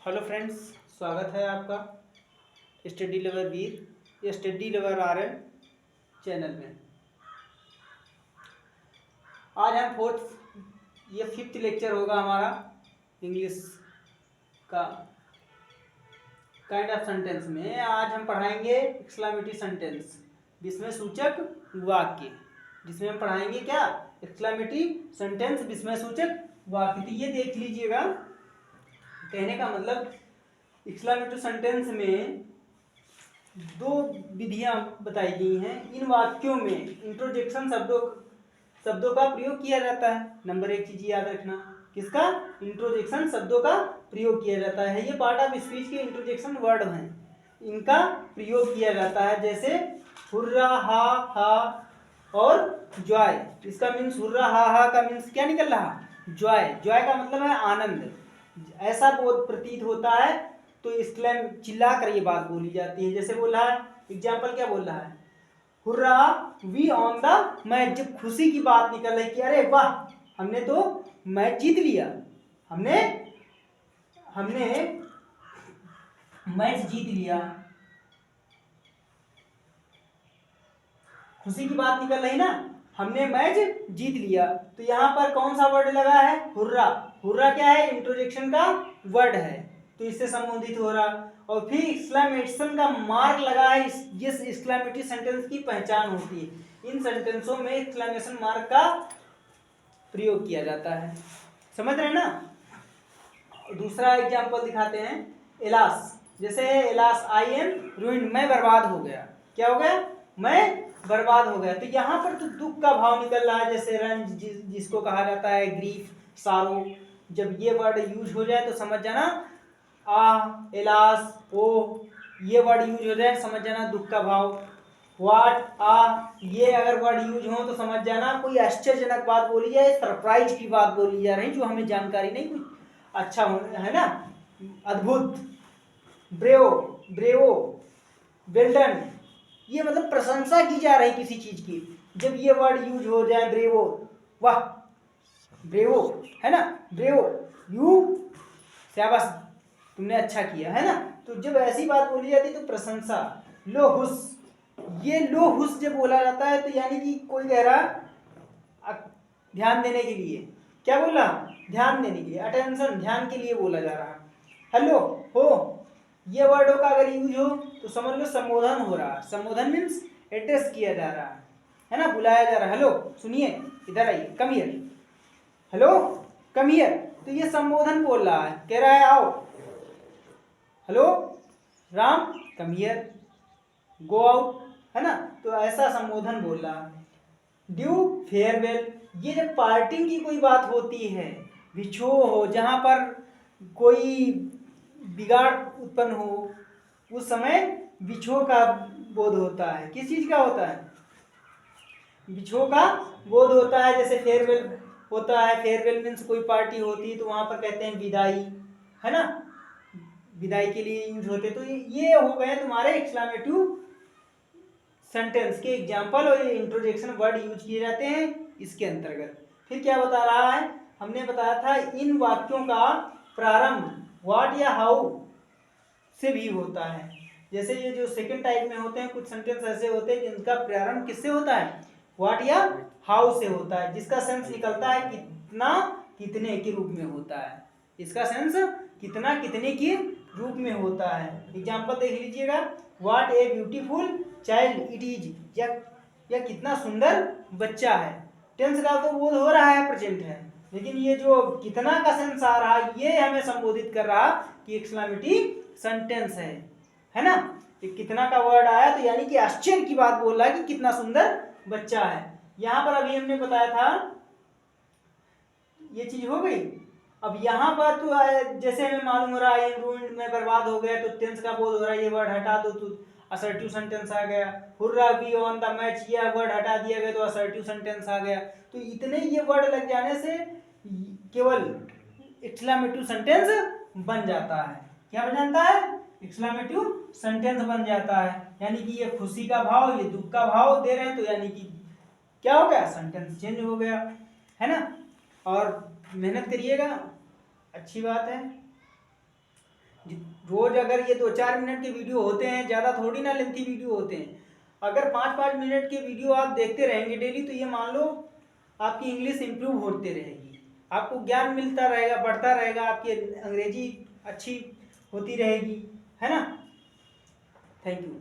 Hello friends, स्वागत है आपका स्टडी लवर वीर स्टडी लवर आरएन चैनल में। आज हम फिफ्थ लेक्चर होगा हमारा इंग्लिश का काइंड ऑफ सेंटेंस में। आज हम पढ़ाएंगे एक्सक्लेमेटरी सेंटेंस, विस्मय सूचक वाक्य, जिसमें हम पढ़ाएंगे क्या, एक्सक्लेमेटरी सेंटेंस, विस्मय सूचक वाक्य। तो ये देख लीजिएगा, कहने का मतलब एक्सक्लेमेटरी सेंटेंस में दो विधियां बताई गई हैं। इन वाक्यों में इंट्रोजेक्शन शब्दों का प्रयोग किया जाता है। नंबर एक चीज याद रखना, किसका, इंट्रोजेक्शन शब्दों का प्रयोग किया जाता है। ये पार्ट ऑफ स्पीच के इंट्रोजेक्शन वर्ड हैं, इनका प्रयोग किया जाता है। जैसे हुर्रा, हा और जॉय। इसका मीन्स हुर्रा हा का मीन्स क्या निकल रहा, जॉय। जॉय का मतलब है आनंद। ऐसा बोध प्रतीत होता है तो एक्सक्लेम, चिल्ला कर ये बात बोली जाती है। जैसे बोल रहा है, एग्जाम्पल क्या बोल रहा है, hurrah we won the match. जब खुशी की बात निकल रही कि अरे वाह, हमने तो मैच जीत लिया, हमने मैच जीत लिया, खुशी की बात निकल रही ना, हमने मैच जीत लिया। तो यहाँ पर कौन सा वर्ड लगा है, हुर्रा। हुर्रा क्या है, इंट्रोजेक्शन का वर्ड है, तो इससे संबोधित हो रहा। और फिर एक्सक्लेमेशन का मार्क लगा है, जिस एक्सक्लेमेटरी सेंटेंस की पहचान होती है। इन सेंटेंसों में एक्सक्लेमेशन मार्क का प्रयोग किया जाता है। समझ रहे हैं ना। दूसरा एग्जांपल दिखाते हैं, एलास। जैसे एलास आई एम रूइंड, मैं बर्बाद हो गया। क्या हो गया, मैं बर्बाद हो गया। तो यहाँ पर तो दुख का भाव निकल रहा है। जैसे रंज, जिसको कहा जाता है ग्रीफ, सारो। जब ये वर्ड यूज हो जाए तो समझ जाना, एलास, ओ, ये वर्ड यूज हो जाए समझ जाना दुख का भाव। व्हाट, ये अगर वर्ड यूज हो तो समझ जाना कोई आश्चर्यजनक बात बोली जाए, सरप्राइज की बात बोली जा रही, जो हमें जानकारी नहीं, कुछ अच्छा है ना, अद्भुत। ब्रेवो, ब्रेवो, वेल्डन, ये मतलब प्रशंसा की जा रही किसी चीज की। जब ये वर्ड यूज हो जाए, ब्रेवो, वाह, ब्रेवो है ना, ब्रेवो, यू, शाबाश, तुमने अच्छा किया है ना। तो जब ऐसी बात बोली जाती है तो प्रशंसा। लोहुस, ये लोहुस जब बोला जाता है तो यानी कि कोई कह रहा ध्यान देने के लिए, क्या बोला, ध्यान देने के लिए, अटेंशन, ध्यान के लिए बोला जा रहा। हेलो, हो, ये वर्डों का अगर यूज हो तो समझ लो संबोधन हो रहा। संबोधन मीन्स एड्रेस किया जा रहा है ना, बुलाया जा रहा है। हेलो, सुनिए, इधर आइए, come here, hello, come here. तो ये संबोधन बोल रहा है, कह रहा है आओ, hello Ram, come here, go out, है ना। तो ऐसा संबोधन बोल रहा है। ड्यू फेयरवेल, ये जब पार्टिंग की कोई बात होती है, विछोह हो, जहां पर कोई बिगाड़ उत्पन्न हो, उस समय विछोह का बोध होता है। किस चीज का होता है, विछोह का बोध होता है। जैसे फेयरवेल होता है, फेयरवेल मीन्स कोई पार्टी होती है तो वहां पर कहते हैं विदाई, है ना, विदाई के लिए यूज होते। तो ये हो गए तुम्हारे एक्सक्लेमेटिव सेंटेंस के एग्जाम्पल, और इंट्रोडक्शन वर्ड यूज किए जाते हैं इसके अंतर्गत। फिर क्या बता रहा है, हमने बताया था इन वाक्यों का प्रारंभ व्हाट या हाउ से भी होता है। जैसे ये जो सेकंड टाइप में होते हैं, कुछ सेंटेंस ऐसे होते हैं जिनका प्रारंभ किससे होता है, व्हाट या हाउ से होता है, जिसका सेंस निकलता है कितना, कितने के रूप में होता है। इसका सेंस कितना, कितने के रूप में होता है। एग्जाम्पल देख लीजिएगा, what a beautiful child it is, या कितना सुंदर बच्चा है। टेंस का तो बोध हो रहा है, प्रेजेंट है, लेकिन ये जो कितना का सेंस आ रहा है, ये हमें संबोधित कर रहा कि एक्सक्लेमेटरी सेंटेंस है ना। ये कितना का वर्ड आया तो यानी कि आश्चर्य की बात बोल रहा है कि कितना सुंदर बच्चा है। यहां पर अभी हमने बताया था, ये चीज हो गई। अब यहाँ पर तो जैसे हमें मालूम हो रहा है ये रूइंड में बर्बाद हो गया, तो टेंस का बोध हो रहा है, ये वर्ड हटा दो तो असर्टिव सेंटेंस आ गया। Hurrah we won the match, ये वर्ड हटा दिया गया तो असर्टिव सेंटेंस आ गया। तो इतने ये वर्ड लग जाने से केवल एक्सक्लेमेटिव सेंटेंस बन जाता है। क्या बन जाता है, एक्सक्लेमेटिव सेंटेंस बन जाता है। यानी कि ये खुशी का भाव, ये दुख का भाव दे रहे हैं, तो यानी कि क्या हो गया, सेंटेंस चेंज हो गया, है ना। और मेहनत करिएगा, अच्छी बात है। रोज अगर ये 2-4 मिनट के वीडियो होते हैं, ज़्यादा थोड़ी ना लेंथी वीडियो होते हैं, अगर 5-5 मिनट के वीडियो आप देखते रहेंगे डेली, तो ये मान लो आपकी इंग्लिश इम्प्रूव होती रहेगी, आपको ज्ञान मिलता रहेगा, बढ़ता रहेगा, आपकी अंग्रेजी अच्छी होती रहेगी, है ना। Thank you.